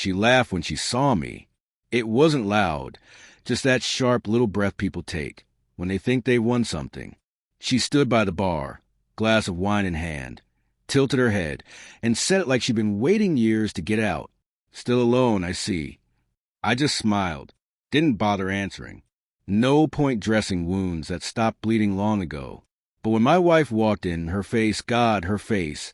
She laughed when she saw me. It wasn't loud, just that sharp little breath people take when they think they've won something. She stood by the bar, glass of wine in hand, tilted her head, and said it like she'd been waiting years to get out. Still alone, I see. I just smiled, didn't bother answering. No point dressing wounds that stopped bleeding long ago. But when my wife walked in, her face, her face,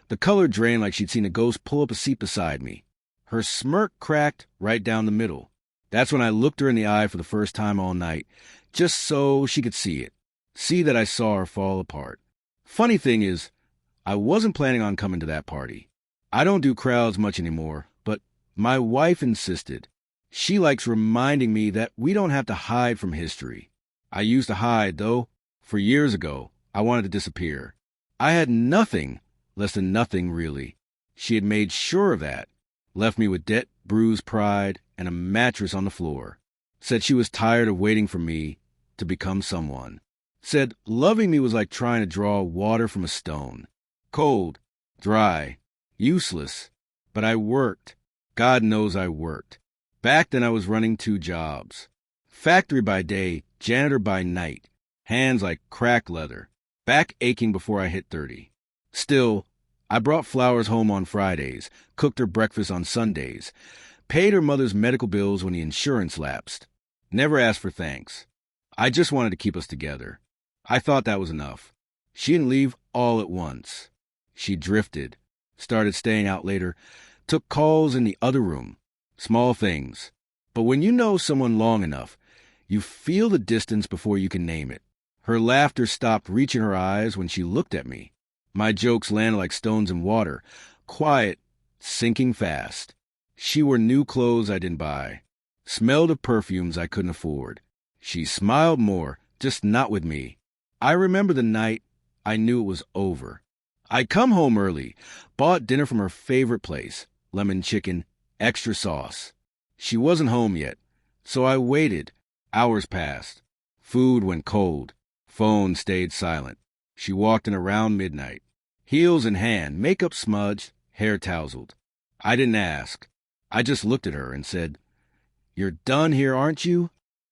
the color drained like she'd seen a ghost pull up a seat beside me. Her smirk cracked right down the middle. That's when I looked her in the eye for the first time all night, just so she could see it. See that I saw her fall apart. Funny thing is, I wasn't planning on coming to that party. I don't do crowds much anymore, but my wife insisted. She likes reminding me that we don't have to hide from history. I used to hide, though. For years ago, I wanted to disappear. I had nothing, less than nothing, really. She had made sure of that. Left me with debt, bruised pride, and a mattress on the floor. Said she was tired of waiting for me to become someone. Said loving me was like trying to draw water from a stone. Cold, dry, useless. But I worked. God knows I worked. Back then I was running 2 jobs. Factory by day, janitor by night. Hands like cracked leather. Back aching before I hit 30. Still, I brought flowers home on Fridays, cooked her breakfast on Sundays, paid her mother's medical bills when the insurance lapsed. Never asked for thanks. I just wanted to keep us together. I thought that was enough. She didn't leave all at once. She drifted, started staying out later, took calls in the other room. Small things. But when you know someone long enough, you feel the distance before you can name it. Her laughter stopped reaching her eyes when she looked at me. My jokes landed like stones in water, quiet, sinking fast. She wore new clothes I didn't buy, smelled of perfumes I couldn't afford. She smiled more, just not with me. I remember the night I knew it was over. I come home early, bought dinner from her favorite place, lemon chicken, extra sauce. She wasn't home yet, so I waited. Hours passed. Food went cold. Phone stayed silent. She walked in around midnight. Heels in hand, makeup smudged, hair tousled. I didn't ask. I just looked at her and said, "You're done here, aren't you?"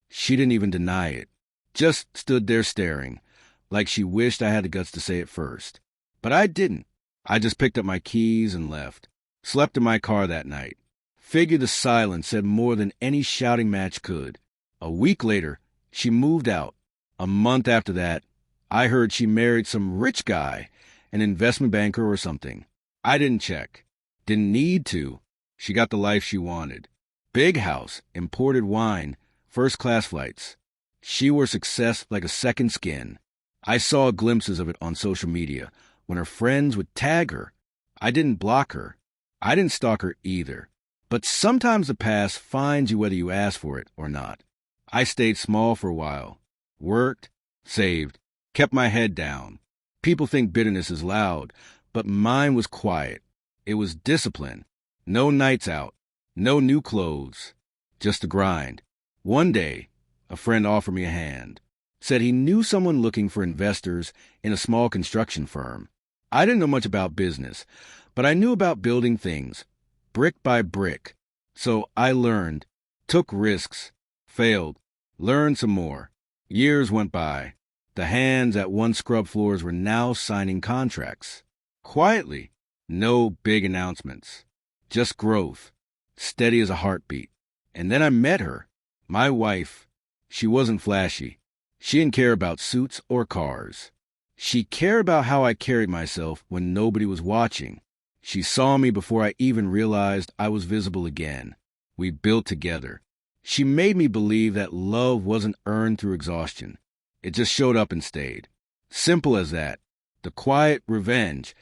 She didn't even deny it. Just stood there staring, like she wished I had the guts to say it first. But I didn't. I just picked up my keys and left. Slept in my car that night. Figured the silence said more than any shouting match could. A week later, she moved out. A month after that, I heard she married some rich guy, an investment banker or something. I didn't check. Didn't need to. She got the life she wanted. Big house, imported wine, first-class flights. She wore success like a second skin. I saw glimpses of it on social media when her friends would tag her. I didn't block her. I didn't stalk her either. But sometimes the past finds you whether you ask for it or not. I stayed small for a while. Worked, saved, kept my head down. People think bitterness is loud, but mine was quiet. It was discipline. No nights out. No new clothes. Just a grind. One day, a friend offered me a hand. Said he knew someone looking for investors in a small construction firm. I didn't know much about business, but I knew about building things, brick by brick. So I learned, took risks, failed, learned some more. Years went by. The hands at once scrub floors were now signing contracts. Quietly. No big announcements. Just growth. Steady as a heartbeat. And then I met her. My wife. She wasn't flashy. She didn't care about suits or cars. She cared about how I carried myself when nobody was watching. She saw me before I even realized I was visible again. We built together. She made me believe that love wasn't earned through exhaustion. It just showed up and stayed. Simple as that. The quiet revenge,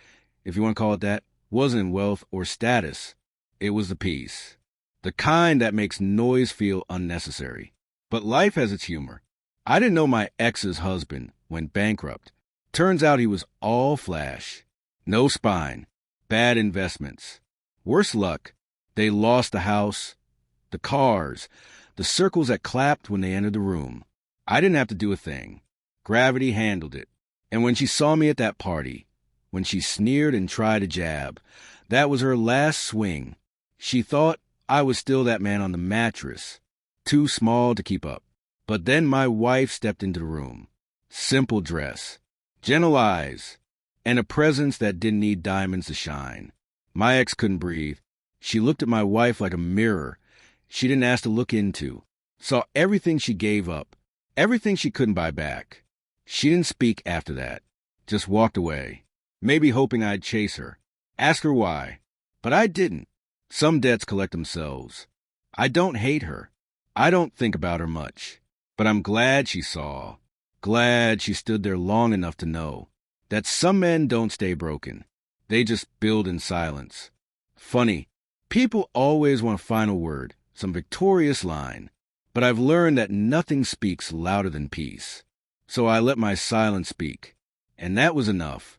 if you want to call it that, wasn't in wealth or status. It was the peace. The kind that makes noise feel unnecessary. But life has its humor. I didn't know my ex's husband went bankrupt. Turns out he was all flash. No spine. Bad investments. Worse luck. They lost the house, the cars, the circles that clapped when they entered the room. I didn't have to do a thing. Gravity handled it. And when she saw me at that party, when she sneered and tried a jab, that was her last swing. She thought I was still that man on the mattress, too small to keep up. But then my wife stepped into the room. Simple dress, gentle eyes, and a presence that didn't need diamonds to shine. My ex couldn't breathe. She looked at my wife like a mirror she didn't ask to look into. Saw everything she gave up, everything she couldn't buy back. She didn't speak after that, just walked away, maybe hoping I'd chase her, ask her why. But I didn't. Some debts collect themselves. I don't hate her. I don't think about her much. But I'm glad she saw, glad she stood there long enough to know that some men don't stay broken. They just build in silence. Funny, people always want a final word, some victorious line. But I've learned that nothing speaks louder than peace. So I let my silence speak. And that was enough.